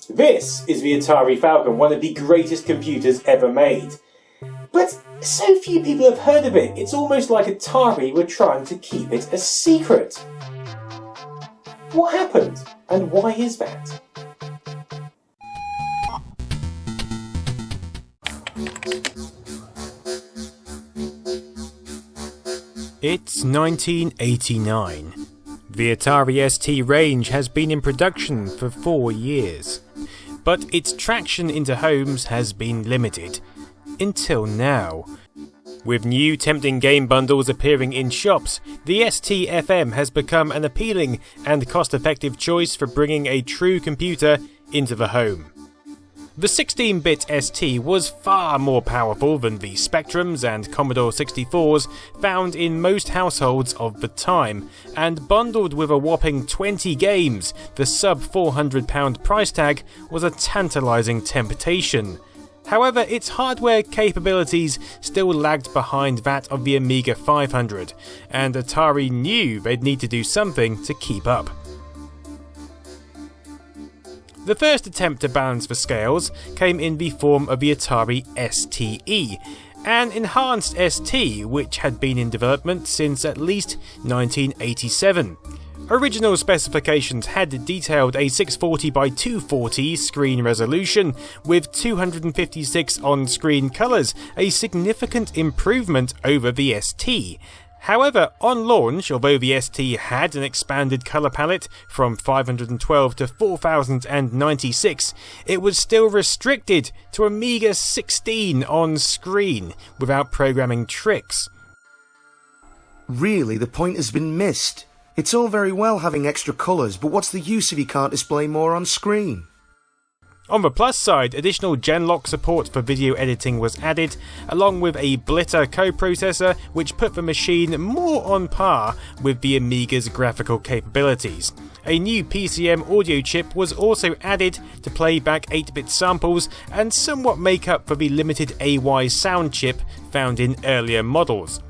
This is the Atari Falcon, one of the greatest computers ever made. But so few people have heard of it, it's almost like Atari were trying to keep it a secret. What happened, and why is that? It's 1989. The Atari ST range has been in production for 4 years, but its traction into homes has been limited, until now. With new tempting game bundles appearing in shops, the ST-FM has become an appealing and cost-effective choice for bringing a true computer into the home. The 16-bit ST was far more powerful than the Spectrums and Commodore 64s found in most households of the time, and bundled with a whopping 20 games, the sub-£400 price tag was a tantalising temptation. However, its hardware capabilities still lagged behind that of the Amiga 500, and Atari knew they'd need to do something to keep up. The first attempt to balance the scales came in the form of the Atari STE, an enhanced ST which had been in development since at least 1987. Original specifications had detailed a 640 by 240 screen resolution with 256 on-screen colours, a significant improvement over the ST. However, on launch, although the ST had an expanded colour palette from 512 to 4096, it was still restricted to Amiga 16 on screen, without programming tricks. Really, the point has been missed. It's all very well having extra colours, but what's the use if you can't display more on screen? On the plus side, additional Genlock support for video editing was added, along with a Blitter coprocessor which put the machine more on par with the Amiga's graphical capabilities. A new PCM audio chip was also added to play back 8-bit samples and somewhat make up for the limited AY sound chip found in earlier models.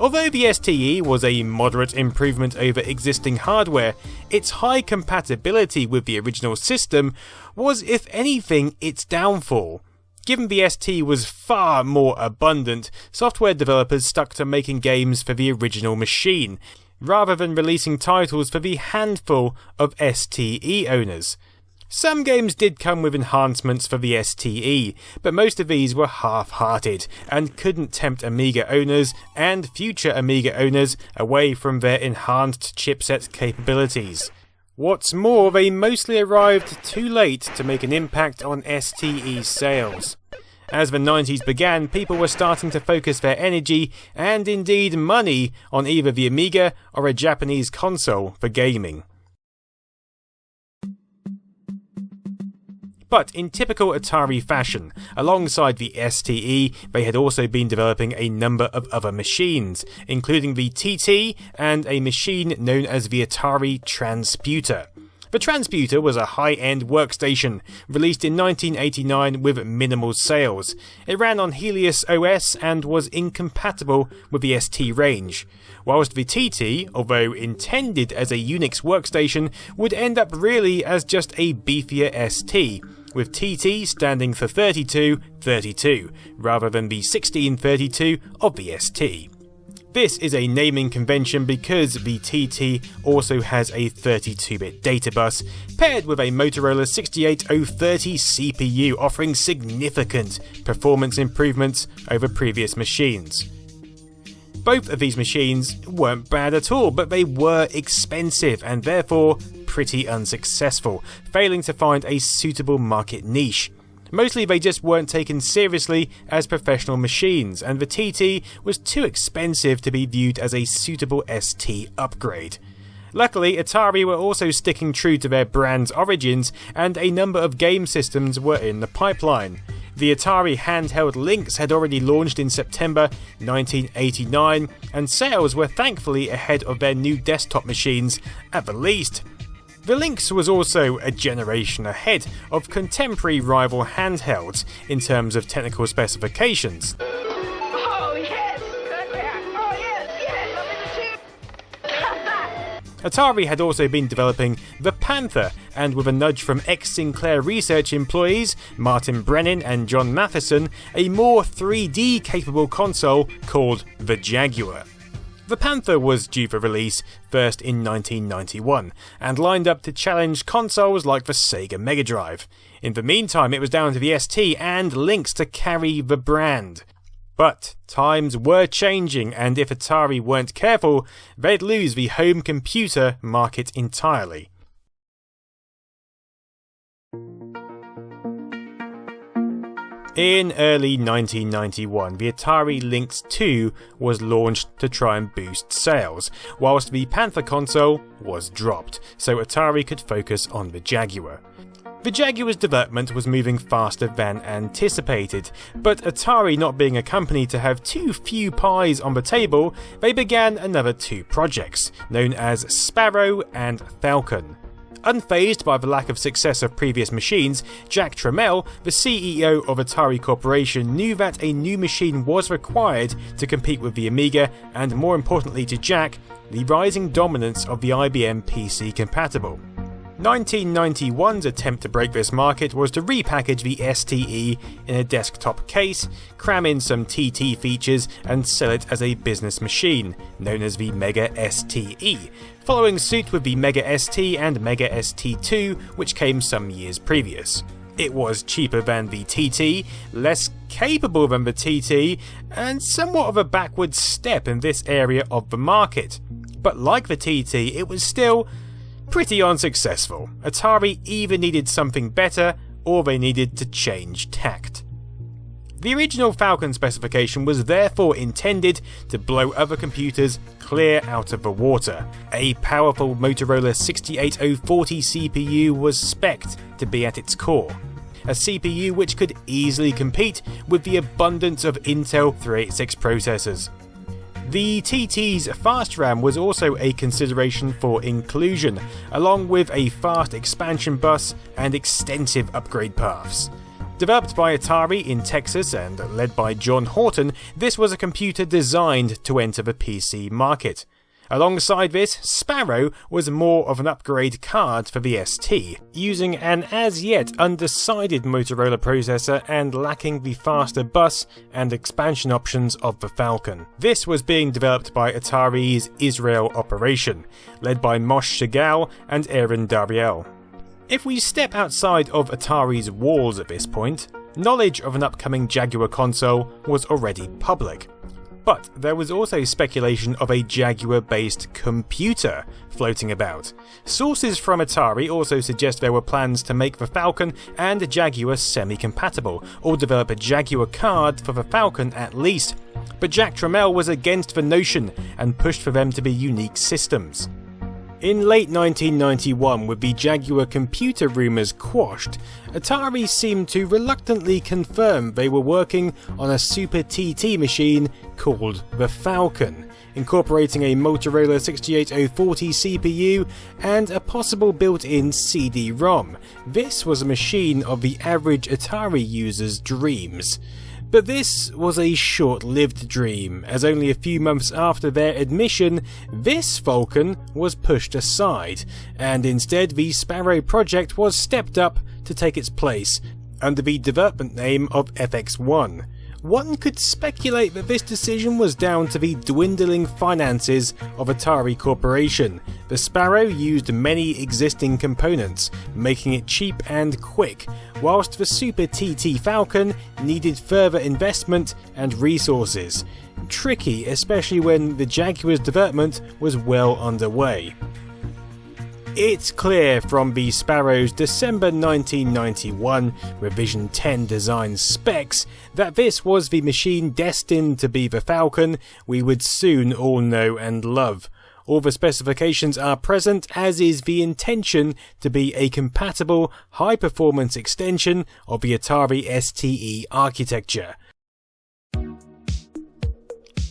Although the STE was a moderate improvement over existing hardware, its high compatibility with the original system was, if anything, its downfall. Given the ST was far more abundant, software developers stuck to making games for the original machine, rather than releasing titles for the handful of STE owners. Some games did come with enhancements for the STE, but most of these were half-hearted and couldn't tempt Amiga owners and future Amiga owners away from their enhanced chipset capabilities. What's more, they mostly arrived too late to make an impact on STE sales. As the 90s began, people were starting to focus their energy, and indeed money, on either the Amiga or a Japanese console for gaming. But in typical Atari fashion, alongside the STE, they had also been developing a number of other machines, including the TT and a machine known as the Atari Transputer. The Transputer was a high-end workstation, released in 1989 with minimal sales. It ran on Helios OS and was incompatible with the ST range, whilst the TT, although intended as a Unix workstation, would end up really as just a beefier ST, with TT standing for 3232, rather than the 1632 of the ST. This is a naming convention because the TT also has a 32-bit data bus, paired with a Motorola 68030 CPU, offering significant performance improvements over previous machines. Both of these machines weren't bad at all, but they were expensive and therefore pretty unsuccessful, failing to find a suitable market niche. Mostly they just weren't taken seriously as professional machines, and the TT was too expensive to be viewed as a suitable ST upgrade. Luckily, Atari were also sticking true to their brand's origins, and a number of game systems were in the pipeline. The Atari Handheld Lynx had already launched in September 1989, and sales were thankfully ahead of their new desktop machines, at the least. The Lynx was also a generation ahead of contemporary rival handhelds in terms of technical specifications. Atari had also been developing the Panther, and with a nudge from ex-Sinclair research employees Martin Brennan and John Matheson, a more 3D capable console called the Jaguar. The Panther was due for release first in 1991, and lined up to challenge consoles like the Sega Mega Drive. In the meantime, it was down to the ST and Lynx to carry the brand. But times were changing, and if Atari weren't careful, they'd lose the home computer market entirely. In early 1991, the Atari Lynx 2 was launched to try and boost sales, whilst the Panther console was dropped, so Atari could focus on the Jaguar. The Jaguar's development was moving faster than anticipated, but Atari not being a company to have too few pies on the table, they began another two projects, known as Sparrow and Falcon. Unfazed by the lack of success of previous machines, Jack Tramiel, the CEO of Atari Corporation, knew that a new machine was required to compete with the Amiga, and more importantly to Jack, the rising dominance of the IBM PC compatible. 1991's attempt to break this market was to repackage the STE in a desktop case, cram in some TT features and sell it as a business machine, known as the Mega STE, following suit with the Mega ST and Mega ST2, which came some years previous. It was cheaper than the TT, less capable than the TT, and somewhat of a backward step in this area of the market. But like the TT, it was still pretty unsuccessful. Atari either needed something better, or they needed to change tact. The original Falcon specification was therefore intended to blow other computers clear out of the water. A powerful Motorola 68040 CPU was spec'd to be at its core. A CPU which could easily compete with the abundance of Intel 386 processors. The TT's fast RAM was also a consideration for inclusion, along with a fast expansion bus and extensive upgrade paths. Developed by Atari in Texas and led by John Horton, this was a computer designed to enter the PC market. Alongside this, Sparrow was more of an upgrade card for the ST, using an as-yet undecided Motorola processor and lacking the faster bus and expansion options of the Falcon. This was being developed by Atari's Israel operation, led by Moshe Chagall and Aaron Dariel. If we step outside of Atari's walls at this point, knowledge of an upcoming Jaguar console was already public. But there was also speculation of a Jaguar-based computer floating about. Sources from Atari also suggest there were plans to make the Falcon and Jaguar semi-compatible, or develop a Jaguar card for the Falcon at least, but Jack Tramiel was against the notion and pushed for them to be unique systems. In late 1991, with the Jaguar computer rumours quashed, Atari seemed to reluctantly confirm they were working on a Super TT machine called the Falcon, incorporating a Motorola 68040 CPU and a possible built-in CD-ROM. This was a machine of the average Atari user's dreams. But this was a short-lived dream, as only a few months after their admission, this Falcon was pushed aside, and instead the Sparrow project was stepped up to take its place, under the development name of FX1. One could speculate that this decision was down to the dwindling finances of Atari Corporation. The Sparrow used many existing components, making it cheap and quick, whilst the Super TT Falcon needed further investment and resources. Tricky, especially when the Jaguar's development was well underway. It's clear from the Sparrow's December 1991 Revision 10 design specs that this was the machine destined to be the Falcon we would soon all know and love. All the specifications are present, as is the intention to be a compatible, high-performance extension of the Atari STE architecture.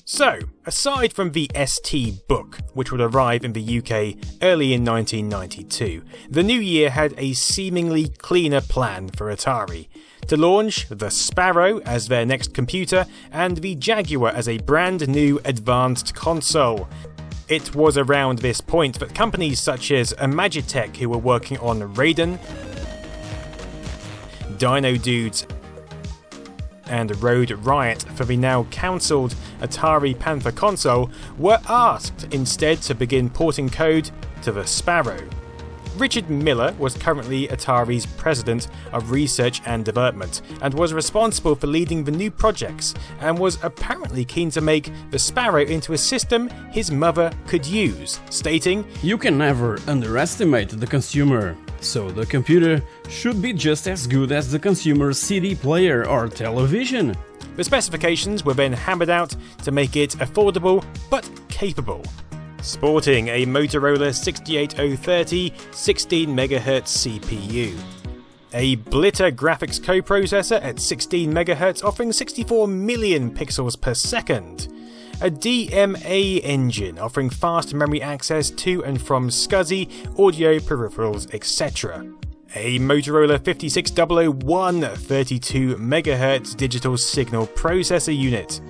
So, aside from the ST book, which would arrive in the UK early in 1992, the new year had a seemingly cleaner plan for Atari. To launch the Sparrow as their next computer, and the Jaguar as a brand new advanced console. It was around this point that companies such as Imagitech, who were working on Raiden, Dino Dudes, and Road Riot for the now cancelled Atari Panther console, were asked instead to begin porting code to the Sparrow. Richard Miller was currently Atari's President of Research and Development, and was responsible for leading the new projects, and was apparently keen to make the Sparrow into a system his mother could use, stating, "You can never underestimate the consumer, so the computer should be just as good as the consumer's CD player or television." The specifications were then hammered out to make it affordable but capable. Sporting a Motorola 68030 16MHz CPU, a Blitter graphics coprocessor at 16MHz offering 64 million pixels per second, a DMA engine offering fast memory access to and from SCSI, audio peripherals, etc. A Motorola 56001 32MHz digital signal processor unit,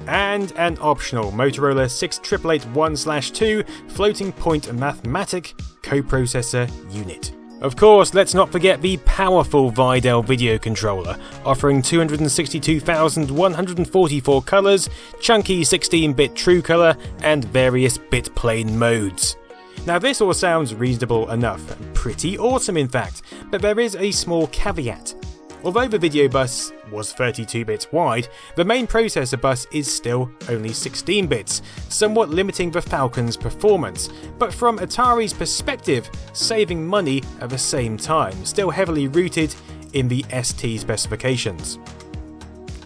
and an optional Motorola 68881/2 floating point mathematic coprocessor unit. Of course, let's not forget the powerful Videl video controller, offering 262,144 colours, chunky 16-bit true colour, and various bit plane modes. Now this all sounds reasonable enough, pretty awesome in fact, but there is a small caveat. Although the video bus was 32 bits wide, the main processor bus is still only 16 bits, somewhat limiting the Falcon's performance, but from Atari's perspective, saving money at the same time, still heavily rooted in the ST specifications.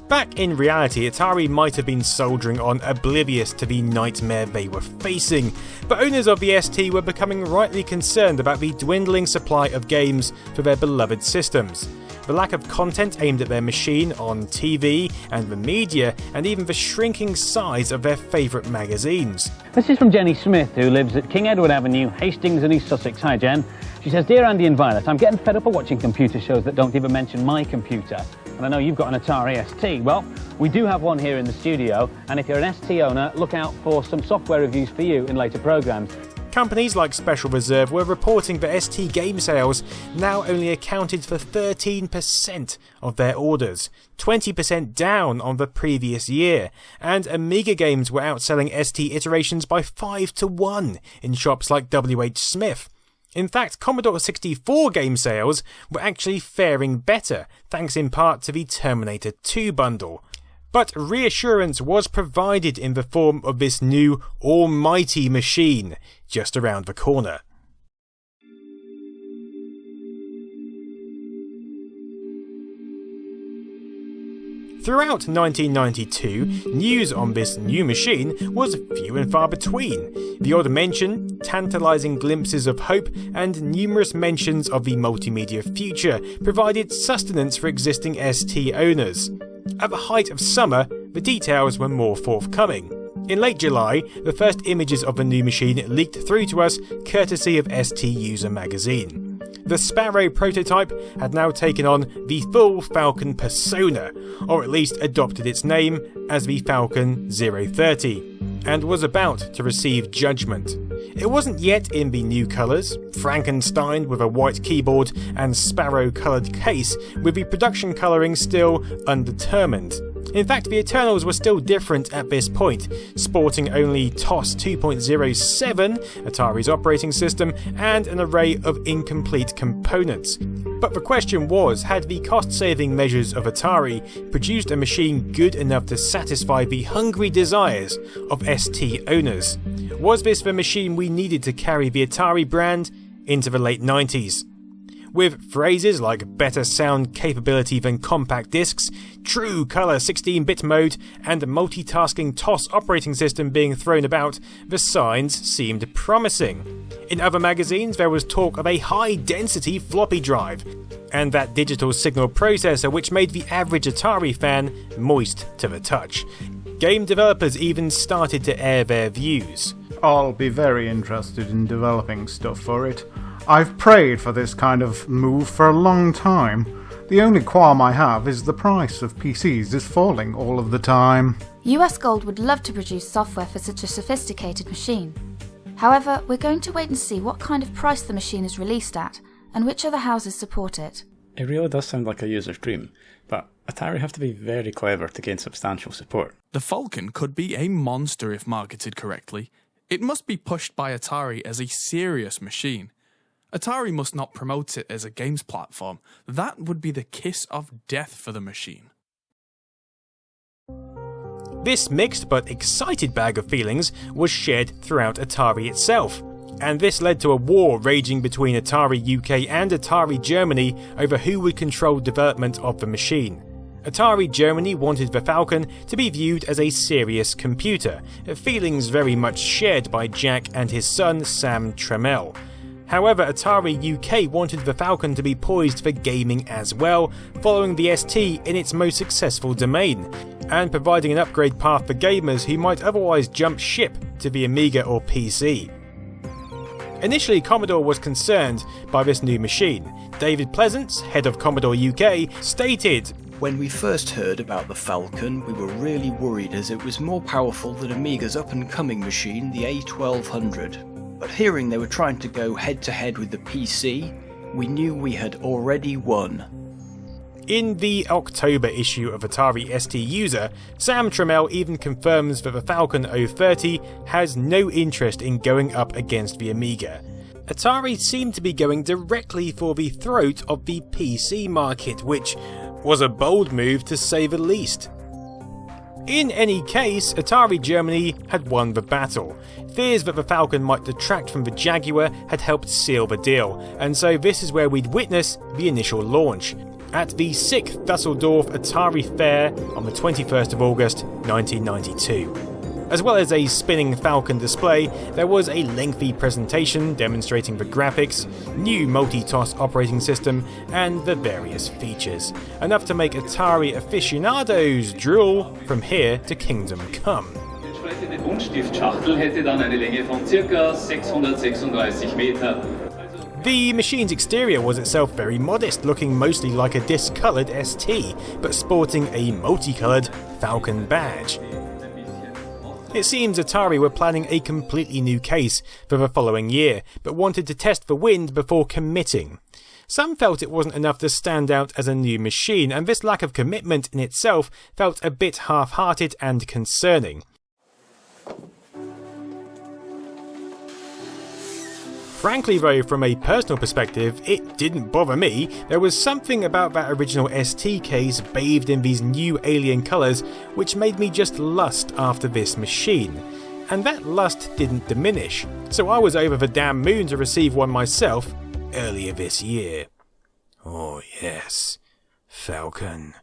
Back in reality, Atari might have been soldiering on, oblivious to the nightmare they were facing, but owners of the ST were becoming rightly concerned about the dwindling supply of games for their beloved systems, the lack of content aimed at their machine on TV and the media, and even the shrinking size of their favourite magazines. This is from Jenny Smith, who lives at King Edward Avenue, Hastings in East Sussex. Hi Jen. She says, "Dear Andy and Violet, I'm getting fed up of watching computer shows that don't even mention my computer. And I know you've got an Atari ST. Well, we do have one here in the studio, and if you're an ST owner, look out for some software reviews for you in later programmes." Companies like Special Reserve were reporting that ST game sales now only accounted for 13% of their orders, 20% down on the previous year, and Amiga games were outselling ST iterations by 5-1 in shops like WH Smith. In fact, Commodore 64 game sales were actually faring better, thanks in part to the Terminator 2 bundle. But reassurance was provided in the form of this new almighty machine just around the corner. Throughout 1992, news on this new machine was few and far between. The odd mention, tantalising glimpses of hope, and numerous mentions of the multimedia future provided sustenance for existing ST owners. At the height of summer, the details were more forthcoming. In late July, the first images of the new machine leaked through to us courtesy of ST User magazine. The Sparrow prototype had now taken on the full Falcon persona, or at least adopted its name as the Falcon 030, and was about to receive judgment. It wasn't yet in the new colours, Frankenstein with a white keyboard and Sparrow coloured case, with the production colouring still undetermined. In fact, the Eternals were still different at this point, sporting only TOS 2.07, Atari's operating system, and an array of incomplete components. But the question was, had the cost-saving measures of Atari produced a machine good enough to satisfy the hungry desires of ST owners? Was this the machine we needed to carry the Atari brand into the late 90s? With phrases like better sound capability than compact discs, true colour 16-bit mode, and a multitasking TOS operating system being thrown about, the signs seemed promising. In other magazines there was talk of a high-density floppy drive, and that digital signal processor which made the average Atari fan moist to the touch. Game developers even started to air their views. I'll be very interested in developing stuff for it. I've prayed for this kind of move for a long time. The only qualm I have is the price of PCs is falling all of the time. US Gold would love to produce software for such a sophisticated machine. However, we're going to wait and see what kind of price the machine is released at, and which other houses support it. It really does sound like a user's dream, but Atari have to be very clever to gain substantial support. The Falcon could be a monster if marketed correctly. It must be pushed by Atari as a serious machine. Atari must not promote it as a games platform. That would be the kiss of death for the machine. This mixed but excited bag of feelings was shared throughout Atari itself, and this led to a war raging between Atari UK and Atari Germany over who would control development of the machine. Atari Germany wanted the Falcon to be viewed as a serious computer, feelings very much shared by Jack and his son Sam Trammell. However, Atari UK wanted the Falcon to be poised for gaming as well, following the ST in its most successful domain, and providing an upgrade path for gamers who might otherwise jump ship to the Amiga or PC. Initially, Commodore was concerned by this new machine. David Pleasance, head of Commodore UK, stated, "When we first heard about the Falcon, we were really worried as it was more powerful than Amiga's up-and-coming machine, the A1200. But hearing they were trying to go head-to-head with the PC, we knew we had already won." In the October issue of Atari ST User, Sam Trammell even confirms that the Falcon 030 has no interest in going up against the Amiga. Atari seemed to be going directly for the throat of the PC market, which was a bold move to say the least. In any case, Atari Germany had won the battle. Fears that the Falcon might detract from the Jaguar had helped seal the deal, and so this is where we'd witness the initial launch, at the 6th Dusseldorf Atari Fair on the 21st of August 1992. As well as a spinning Falcon display, there was a lengthy presentation demonstrating the graphics, new MultiTos operating system, and the various features, enough to make Atari aficionados drool from here to Kingdom Come. Die entsprechende Buntstiftschachtel hätte dann eine Länge von ca. 636 Meter. The machine's exterior was itself very modest, looking mostly like a discoloured ST, but sporting a multicoloured Falcon badge. It seems Atari were planning a completely new case for the following year, but wanted to test the wind before committing. Some felt it wasn't enough to stand out as a new machine, and this lack of commitment in itself felt a bit half-hearted and concerning. Frankly though, from a personal perspective, it didn't bother me. There was something about that original ST case bathed in these new alien colours which made me just lust after this machine. And that lust didn't diminish, so I was over the damn moon to receive one myself earlier this year. Oh yes, Falcon.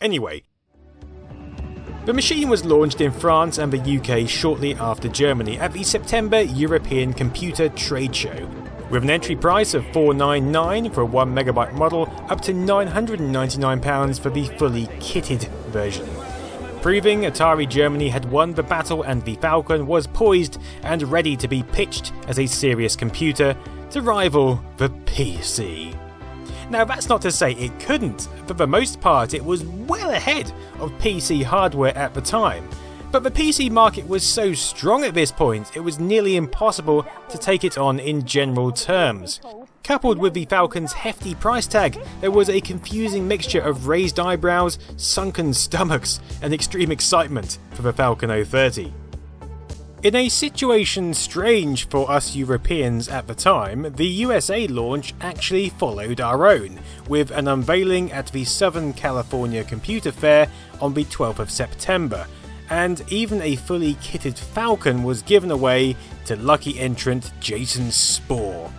Anyway. The machine was launched in France and the UK shortly after Germany at the September European Computer Trade Show, with an entry price of $499 for a 1MB model up to £999 for the fully kitted version. Proving Atari Germany had won the battle and the Falcon was poised and ready to be pitched as a serious computer to rival the PC. Now that's not to say it couldn't. For the most part it was well ahead of PC hardware at the time, but the PC market was so strong at this point it was nearly impossible to take it on in general terms. Coupled with the Falcon's hefty price tag, there was a confusing mixture of raised eyebrows, sunken stomachs, and extreme excitement for the Falcon 030. In a situation strange for us Europeans at the time, the USA launch actually followed our own, with an unveiling at the Southern California Computer Fair on the 12th of September, and even a fully kitted Falcon was given away to lucky entrant Jason Spore.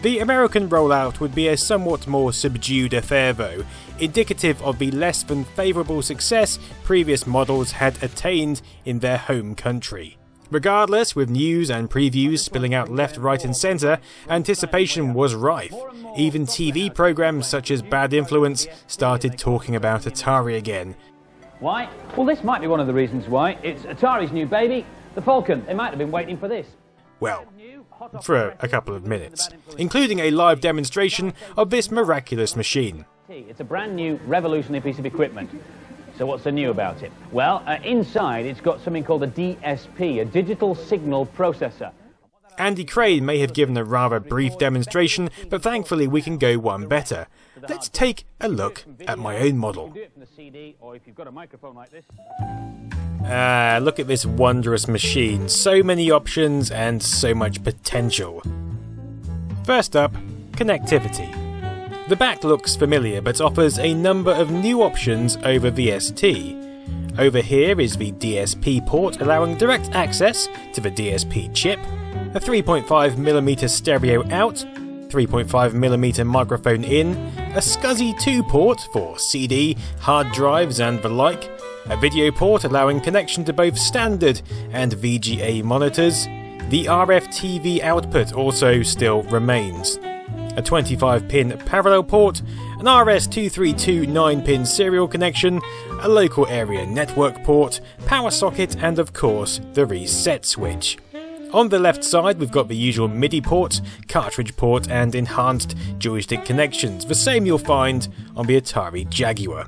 The American rollout would be a somewhat more subdued affair though, indicative of the less than favourable success previous models had attained in their home country. Regardless, with news and previews spilling out left, right and centre, anticipation was rife. Even TV programmes such as Bad Influence started talking about Atari again. Why? Well, this might be one of the reasons why. It's Atari's new baby, the Falcon. They might have been waiting for this. Well, for a couple of minutes, including a live demonstration of this miraculous machine. It's a brand new, revolutionary piece of equipment. So what's so new about it? Well, inside it's got something called a DSP, a digital signal processor. Andy Crane may have given a rather brief demonstration, but thankfully we can go one better. Let's take a look at my own model. Look at this wondrous machine. So many options and so much potential. First up, connectivity. The back looks familiar but offers a number of new options over the ST. Over here is the DSP port allowing direct access to the DSP chip, a 3.5mm stereo out, 3.5mm microphone in, a SCSI 2 port for CD, hard drives and the like, a video port allowing connection to both standard and VGA monitors. The RF TV output also still remains. A 25-pin parallel port, an RS-232 9-pin serial connection, a local area network port, power socket and of course the reset switch. On the left side we've got the usual MIDI port, cartridge port and enhanced joystick connections, the same you'll find on the Atari Jaguar.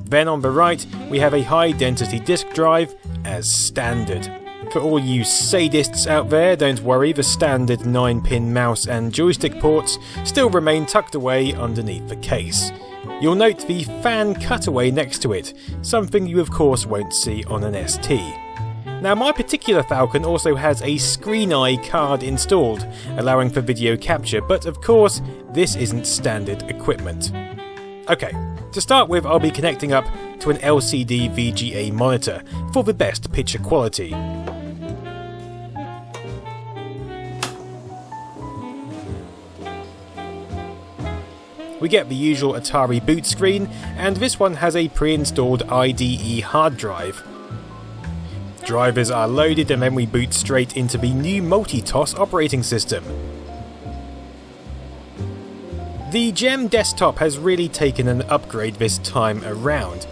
Then on the right we have a high density disk drive as standard. For all you sadists out there, don't worry, the standard 9-pin mouse and joystick ports still remain tucked away underneath the case. You'll note the fan cutaway next to it, something you of course won't see on an ST. Now my particular Falcon also has a Screen Eye card installed, allowing for video capture, but of course this isn't standard equipment. Okay, to start with I'll be connecting up to an LCD VGA monitor for the best picture quality. We get the usual Atari boot screen, and this one has a pre-installed IDE hard drive. Drivers are loaded and then we boot straight into the new MultiTos operating system. The GEM desktop has really taken an upgrade this time around,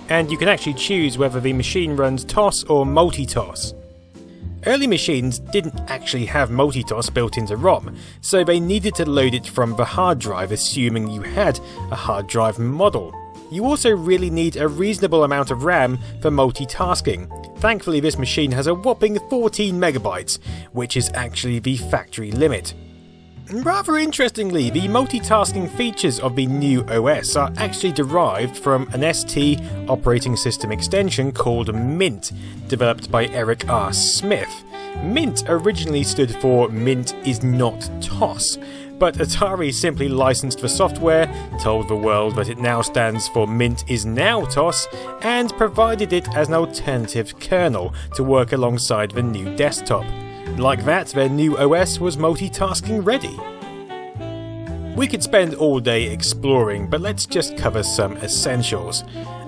and you can actually choose whether the machine runs TOS or MultiTos. Early machines didn't actually have MultiTos built into ROM, so they needed to load it from the hard drive assuming you had a hard drive model. You also really need a reasonable amount of RAM for multitasking. Thankfully this machine has a whopping 14 megabytes, which is actually the factory limit. Rather interestingly, the multitasking features of the new OS are actually derived from an ST operating system extension called Mint, developed by Eric R. Smith. Mint originally stood for Mint is not TOS, but Atari simply licensed the software, told the world that it now stands for Mint is now TOS, and provided it as an alternative kernel to work alongside the new desktop. Like that, their new OS was multitasking ready. We could spend all day exploring, but let's just cover some essentials.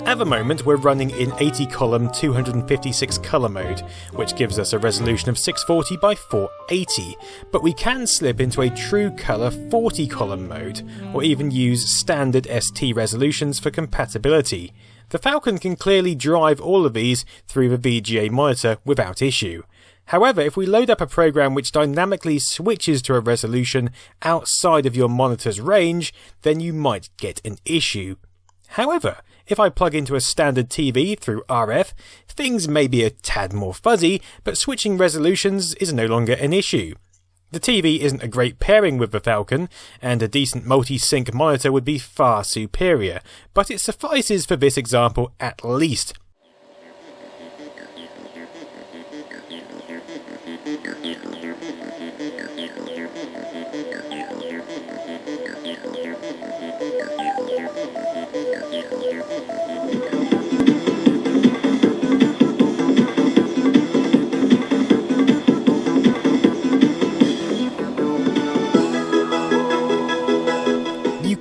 At the moment we're running in 80-column 256 colour mode, which gives us a resolution of 640 by 480, but we can slip into a true colour 40-column mode, or even use standard ST resolutions for compatibility. The Falcon can clearly drive all of these through the VGA monitor without issue. However, if we load up a program which dynamically switches to a resolution outside of your monitor's range, then you might get an issue. However, if I plug into a standard TV through RF, things may be a tad more fuzzy, but switching resolutions is no longer an issue. The TV isn't a great pairing with the Falcon, and a decent multi-sync monitor would be far superior, but it suffices for this example at least.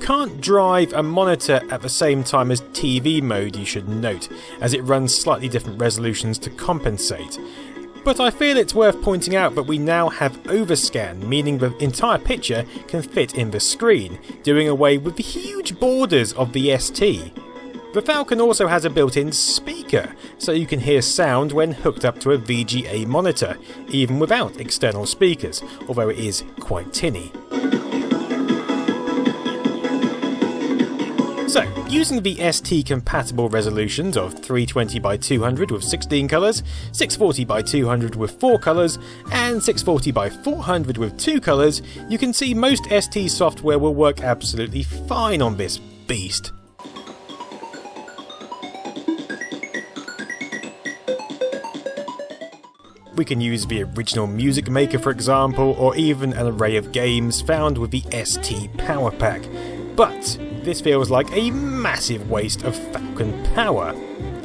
Can't drive a monitor at the same time as TV mode, you should note, as it runs slightly different resolutions to compensate. But I feel it's worth pointing out that we now have Overscan, meaning the entire picture can fit in the screen, doing away with the huge borders of the ST. The Falcon also has a built-in speaker, so you can hear sound when hooked up to a VGA monitor, even without external speakers, although it is quite tinny. So, using the ST compatible resolutions of 320x200 with 16 colours, 640x200 with 4 colours, and 640x400 with 2 colours, you can see most ST software will work absolutely fine on this beast. We can use the original Music Maker for example, or even an array of games found with the ST Power Pack. But this feels like a massive waste of Falcon power.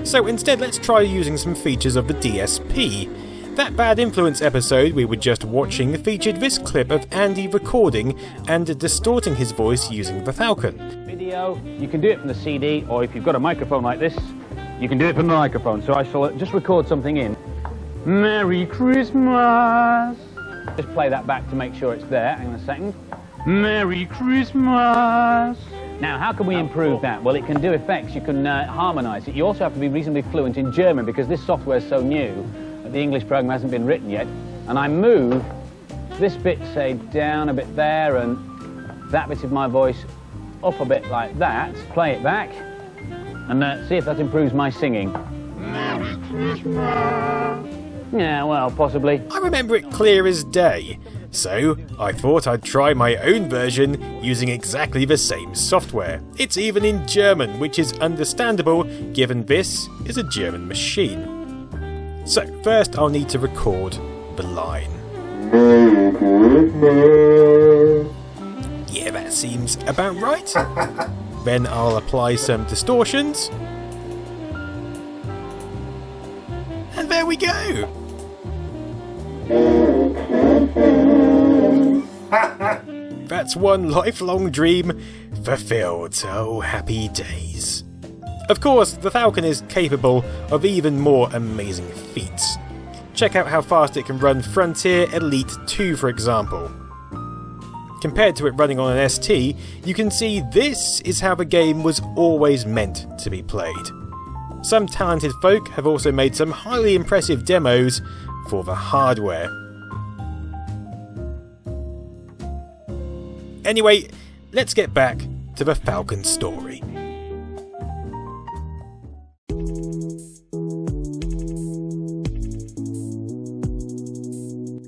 So instead let's try using some features of the DSP. That Bad Influence episode we were just watching featured this clip of Andy recording and distorting his voice using the Falcon. Video, you can do it from the CD, or if you've got a microphone like this, you can do it from the microphone. So I shall just record something in. Merry Christmas! Just play that back to make sure it's there. Hang on a second. Merry Christmas! Now, how can we improve that? Well, it can do effects. You can harmonise it. You also have to be reasonably fluent in German because this software is so new that the English program hasn't been written yet. And I move this bit, say, down a bit there, and that bit of my voice up a bit like that. Play it back, and see if that improves my singing. Merry Christmas! Yeah, well, possibly. I remember it clear as day, so I thought I'd try my own version using exactly the same software. It's even in German, which is understandable given this is a German machine. So first I'll need to record the line. Yeah, that seems about right. Then I'll apply some distortions. And there we go! That's one lifelong dream fulfilled. Oh, happy days. Of course, the Falcon is capable of even more amazing feats. Check out how fast it can run Frontier Elite 2, for example. Compared to it running on an ST, you can see this is how the game was always meant to be played. Some talented folk have also made some highly impressive demos for the hardware. Anyway, let's get back to the Falcon story.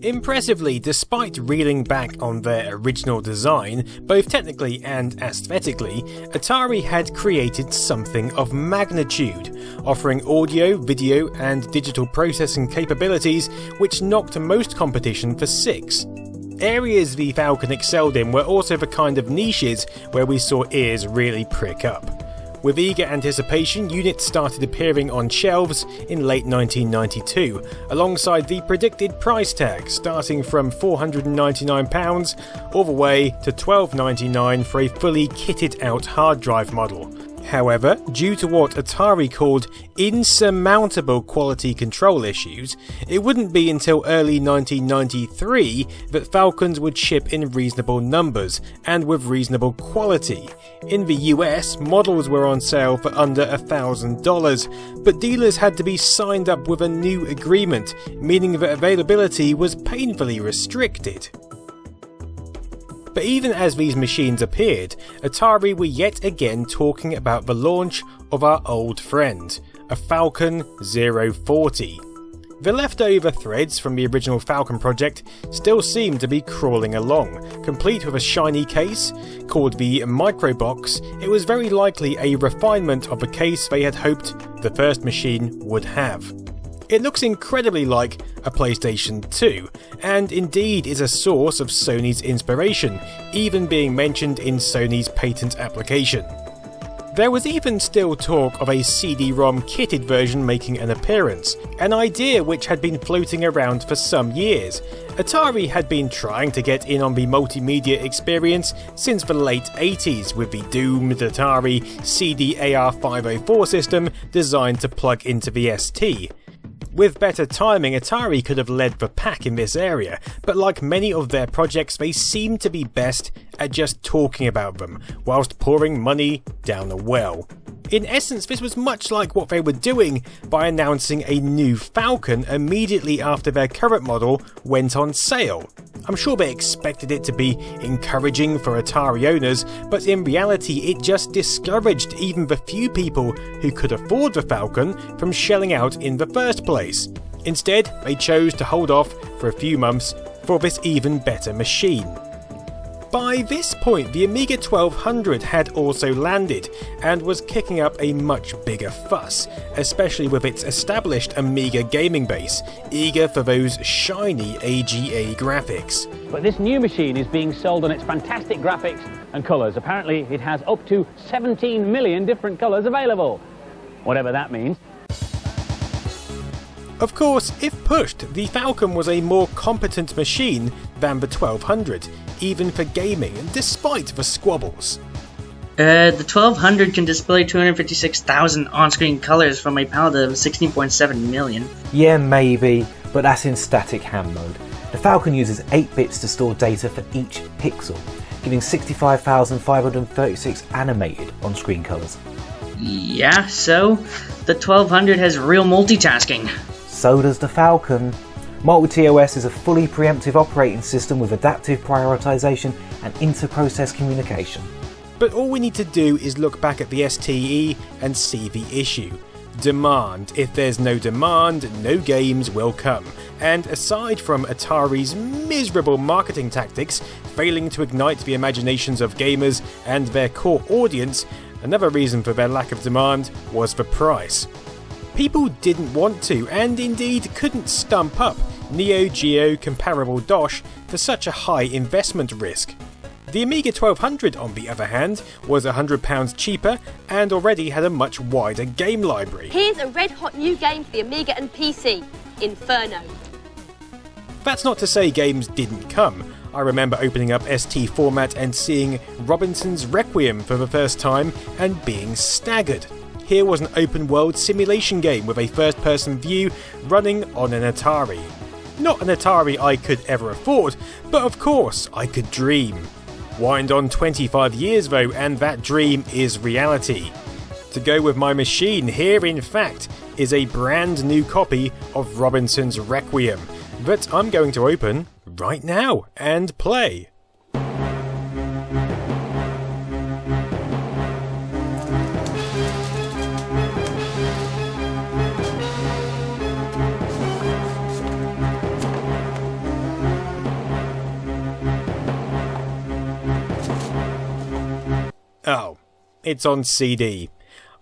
Impressively, despite reeling back on their original design, both technically and aesthetically, Atari had created something of magnitude, offering audio, video and digital processing capabilities which knocked most competition for six. Areas the Falcon excelled in were also the kind of niches where we saw ears really prick up. With eager anticipation, units started appearing on shelves in late 1992, alongside the predicted price tag starting from £499 all the way to $12.99 for a fully kitted out hard drive model. However, due to what Atari called insurmountable quality control issues, it wouldn't be until early 1993 that Falcons would ship in reasonable numbers and with reasonable quality. In the US, models were on sale for under $1,000, but dealers had to be signed up with a new agreement, meaning that availability was painfully restricted. But even as these machines appeared, Atari were yet again talking about the launch of our old friend, a Falcon 040. The leftover threads from the original Falcon project still seem to be crawling along. Complete with a shiny case, called the Microbox, it was very likely a refinement of the case they had hoped the first machine would have. It looks incredibly like a PlayStation 2, and indeed is a source of Sony's inspiration, even being mentioned in Sony's patent application. There was even still talk of a CD-ROM kitted version making an appearance, an idea which had been floating around for some years. Atari had been trying to get in on the multimedia experience since the late 80s with the doomed Atari CD-AR504 system designed to plug into the ST. With better timing, Atari could have led the pack in this area, but like many of their projects, they seem to be best at just talking about them, whilst pouring money down a well. In essence, this was much like what they were doing by announcing a new Falcon immediately after their current model went on sale. I'm sure they expected it to be encouraging for Atari owners, but in reality it just discouraged even the few people who could afford the Falcon from shelling out in the first place. Instead, they chose to hold off for a few months for this even better machine. By this point, the Amiga 1200 had also landed and was kicking up a much bigger fuss, especially with its established Amiga gaming base, eager for those shiny AGA graphics. But this new machine is being sold on its fantastic graphics and colours. Apparently it has up to 17 million different colours available, whatever that means. Of course, if pushed, the Falcon was a more competent machine than the 1200, even for gaming, despite the squabbles. The 1200 can display 256,000 on-screen colours from a palette of 16.7 million. Yeah, maybe, but that's in static ham mode. The Falcon uses 8 bits to store data for each pixel, giving 65,536 animated on-screen colours. Yeah, so the 1200 has real multitasking. So does the Falcon. MultiTos is a fully preemptive operating system with adaptive prioritisation and inter-process communication. But all we need to do is look back at the STE and see the issue. Demand. If there's no demand, no games will come. And aside from Atari's miserable marketing tactics, failing to ignite the imaginations of gamers and their core audience, another reason for their lack of demand was the price. People didn't want to, and indeed couldn't stump up, Neo Geo comparable DOS for such a high investment risk. The Amiga 1200, on the other hand, was £100 cheaper and already had a much wider game library. Here's a red-hot new game for the Amiga and PC, Inferno. That's not to say games didn't come. I remember opening up ST format and seeing Robinson's Requiem for the first time and being staggered. Here was an open-world simulation game with a first-person view running on an Atari. Not an Atari I could ever afford, but of course I could dream. Wind on 25 years though, and that dream is reality. To go with my machine, here in fact is a brand new copy of Robinson's Requiem that I'm going to open right now and play. Oh, it's on CD.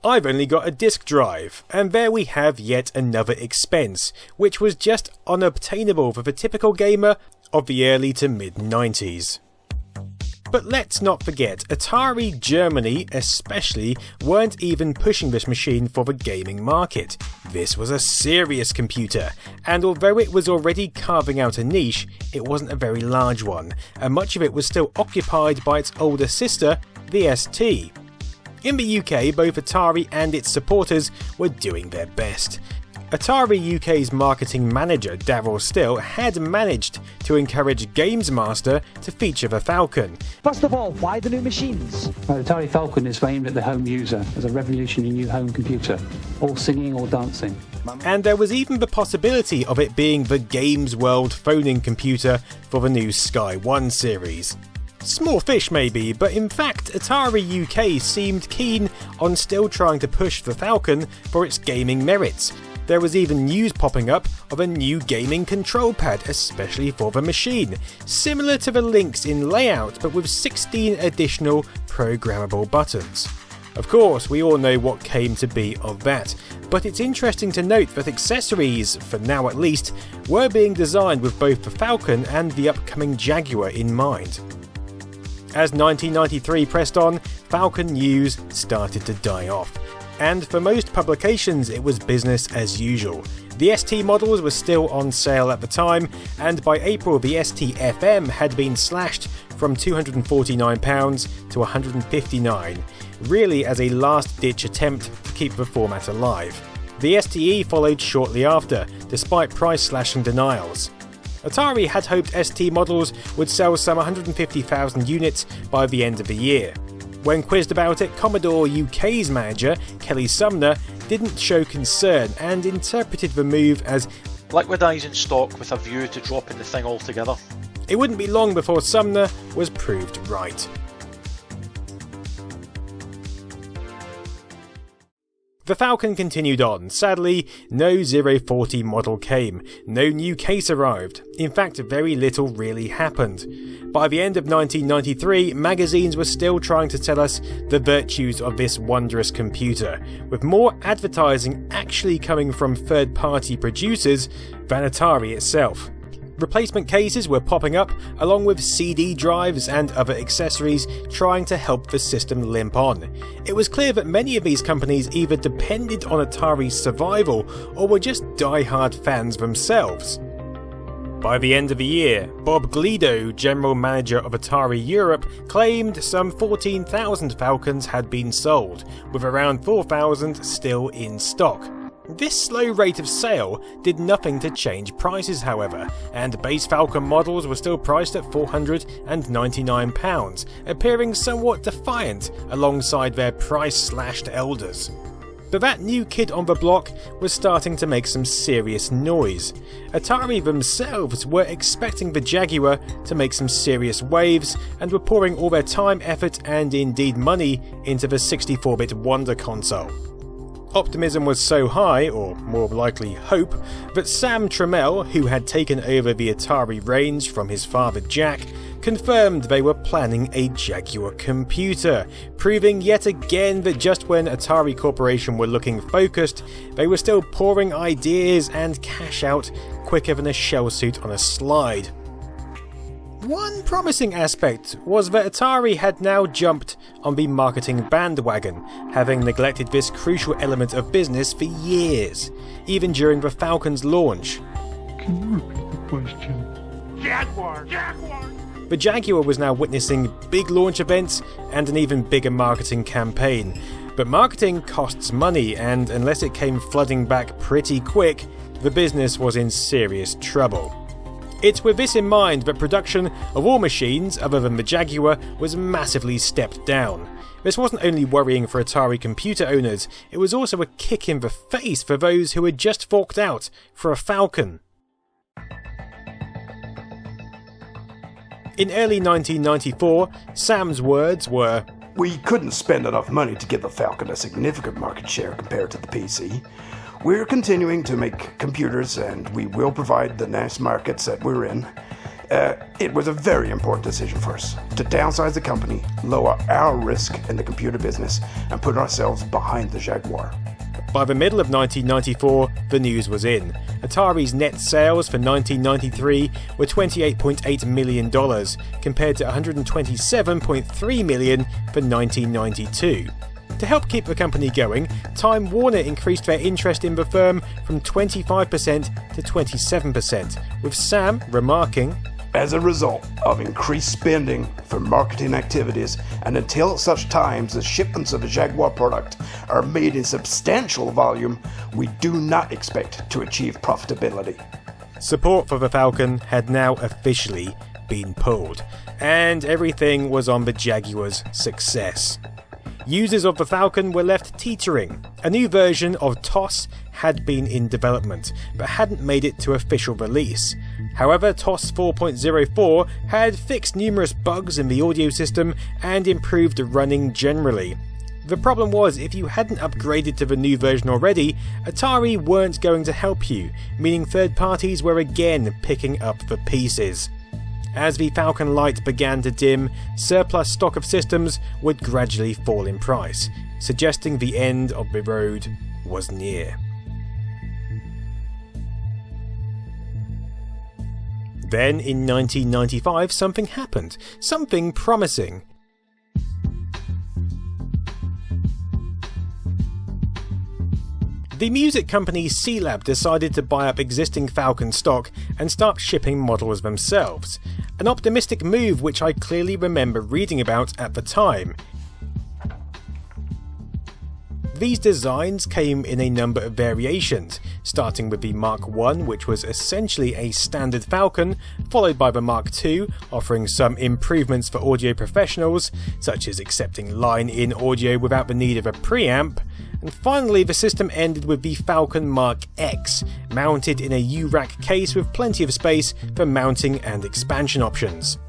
I've only got a disk drive, and there we have yet another expense, which was just unobtainable for the typical gamer of the early to mid-90s. But let's not forget, Atari Germany especially weren't even pushing this machine for the gaming market. This was a serious computer, and although it was already carving out a niche, it wasn't a very large one, and much of it was still occupied by its older sister, the ST. In the UK, both Atari and its supporters were doing their best. Atari UK's marketing manager, Darryl Still, had managed to encourage Games Master to feature the Falcon. First of all, why the new machines? The Atari Falcon is aimed at the home user as a revolutionary new home computer, all singing or dancing. And there was even the possibility of it being the Games World phoning computer for the new Sky 1 series. Small fish maybe, but in fact Atari UK seemed keen on still trying to push the Falcon for its gaming merits. There was even news popping up of a new gaming control pad especially for the machine, similar to the Lynx in layout but with 16 additional programmable buttons. Of course, we all know what came to be of that, but it's interesting to note that accessories, for now at least, were being designed with both the Falcon and the upcoming Jaguar in mind. As 1993 pressed on, Falcon news started to die off, and for most publications it was business as usual. The ST models were still on sale at the time, and by April the ST FM had been slashed from £249 to £159, really as a last-ditch attempt to keep the format alive. The STE followed shortly after, despite price-slashing denials. Atari had hoped ST models would sell some 150,000 units by the end of the year. When quizzed about it, Commodore UK's manager, Kelly Sumner, didn't show concern and interpreted the move as liquidising stock with a view to dropping the thing altogether. It wouldn't be long before Sumner was proved right. The Falcon continued on. Sadly, no 040 model came, no new case arrived. In fact, very little really happened. By the end of 1993, magazines were still trying to tell us the virtues of this wondrous computer, with more advertising actually coming from third-party producers than Atari itself. Replacement cases were popping up, along with CD drives and other accessories trying to help the system limp on. It was clear that many of these companies either depended on Atari's survival or were just die-hard fans themselves. By the end of the year, Bob Glido, general manager of Atari Europe, claimed some 14,000 Falcons had been sold, with around 4,000 still in stock. This slow rate of sale did nothing to change prices, however, and base Falcon models were still priced at £499, appearing somewhat defiant alongside their price-slashed elders. But that new kid on the block was starting to make some serious noise. Atari themselves were expecting the Jaguar to make some serious waves and were pouring all their time, effort and indeed money into the 64-bit Wonder console. Optimism was so high, or more likely hope, that Sam Trammell, who had taken over the Atari reins from his father Jack, confirmed they were planning a Jaguar computer, proving yet again that just when Atari Corporation were looking focused, they were still pouring ideas and cash out quicker than a shell suit on a slide. One promising aspect was that Atari had now jumped on the marketing bandwagon, having neglected this crucial element of business for years, even during the Falcon's launch. Can you repeat the question? Jaguar! Jaguar! The Jaguar was now witnessing big launch events and an even bigger marketing campaign. But marketing costs money, and unless it came flooding back pretty quick, the business was in serious trouble. It's with this in mind that production of all machines other than the Jaguar was massively stepped down. This wasn't only worrying for Atari computer owners, it was also a kick in the face for those who had just forked out for a Falcon. In early 1994, Sam's words were, "We couldn't spend enough money to give the Falcon a significant market share compared to the PC. We're continuing to make computers and we will provide the niche markets that we're in. It was a very important decision for us to downsize the company, lower our risk in the computer business, and put ourselves behind the Jaguar." By the middle of 1994, the news was in. Atari's net sales for 1993 were $28.8 million, compared to $127.3 million for 1992. To help keep the company going, Time Warner increased their interest in the firm from 25% to 27%, with Sam remarking, "As a result of increased spending for marketing activities, and until such times as shipments of the Jaguar product are made in substantial volume, we do not expect to achieve profitability." Support for the Falcon had now officially been pulled, and everything was on the Jaguar's success. Users of the Falcon were left teetering. A new version of TOS had been in development, but hadn't made it to official release. However, TOS 4.04 had fixed numerous bugs in the audio system and improved running generally. The problem was, if you hadn't upgraded to the new version already, Atari weren't going to help you, meaning third parties were again picking up the pieces. As the Falcon light began to dim, surplus stock of systems would gradually fall in price, suggesting the end of the road was near. Then, in 1995, something happened. Something promising. The music company C-Lab decided to buy up existing Falcon stock and start shipping models themselves. An optimistic move which I clearly remember reading about at the time. these designs came in a number of variations, starting with the Mark I, which was essentially a standard Falcon, followed by the Mark II, offering some improvements for audio professionals, such as accepting line-in audio without the need of a preamp, and finally the system ended with the Falcon Mark X, mounted in a U-rack case with plenty of space for mounting and expansion options.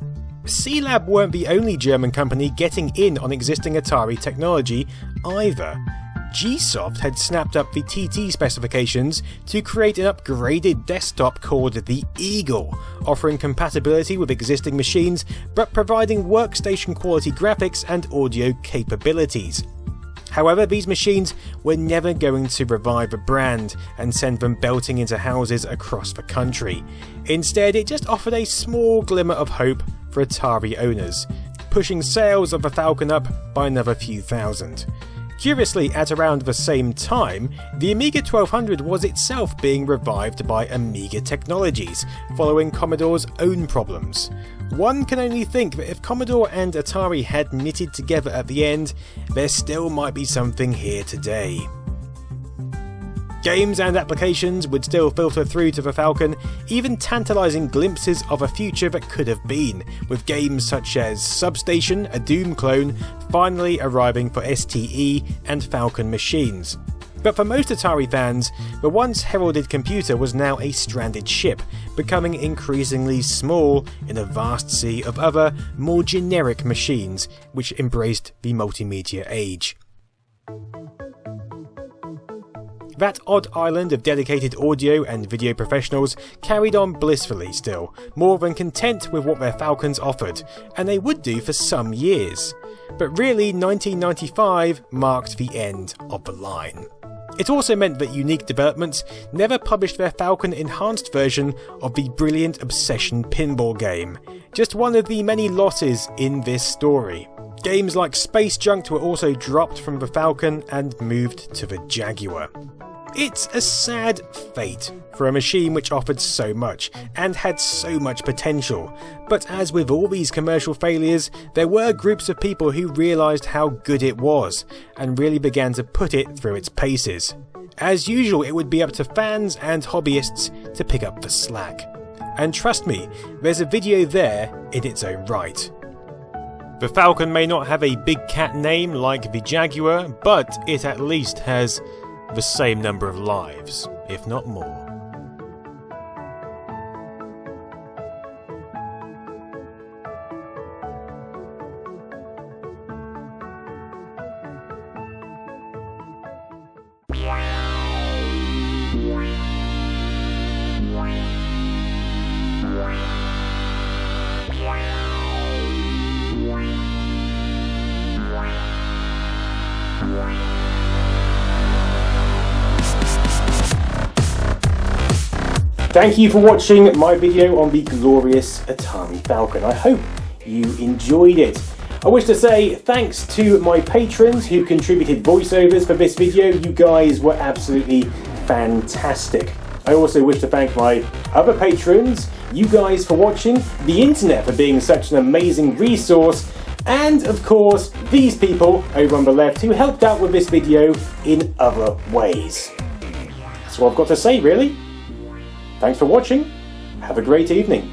C-Lab weren't the only German company getting in on existing Atari technology either. G-Soft had snapped up the TT specifications to create an upgraded desktop called the Eagle, offering compatibility with existing machines but providing workstation quality graphics and audio capabilities. However, these machines were never going to revive the brand and send them belting into houses across the country. Instead, it just offered a small glimmer of hope for Atari owners, pushing sales of the Falcon up by another few thousand. Curiously, at around the same time, the Amiga 1200 was itself being revived by Amiga Technologies, following Commodore's own problems. One can only think that if Commodore and Atari had knitted together at the end, there still might be something here today. Games and applications would still filter through to the Falcon, even tantalising glimpses of a future that could have been, with games such as Substation, a Doom clone, finally arriving for STE and Falcon machines. But for most Atari fans, the once heralded computer was now a stranded ship, becoming increasingly small in a vast sea of other, more generic machines which embraced the multimedia age. That odd island of dedicated audio and video professionals carried on blissfully still, more than content with what their Falcons offered, and they would do for some years. But really, 1995 marked the end of the line. It also meant that Unique Developments never published their Falcon enhanced version of the brilliant Obsession pinball game, just one of the many losses in this story. Games like Space Junked were also dropped from the Falcon and moved to the Jaguar. It's a sad fate for a machine which offered so much and had so much potential, but as with all these commercial failures, there were groups of people who realised how good it was and really began to put it through its paces. As usual, it would be up to fans and hobbyists to pick up the slack. And trust me, there's a video there in its own right. The Falcon may not have a big cat name like the Jaguar, but it at least has the same number of lives, if not more. Thank you for watching my video on the glorious Atari Falcon. I hope you enjoyed it. I wish to say thanks to my patrons who contributed voiceovers for this video. You guys were absolutely fantastic. I also wish to thank my other patrons, you guys for watching, the internet for being such an amazing resource, and of course these people over on the left who helped out with this video in other ways. That's all I've got to say really. Thanks for watching. Have a great evening.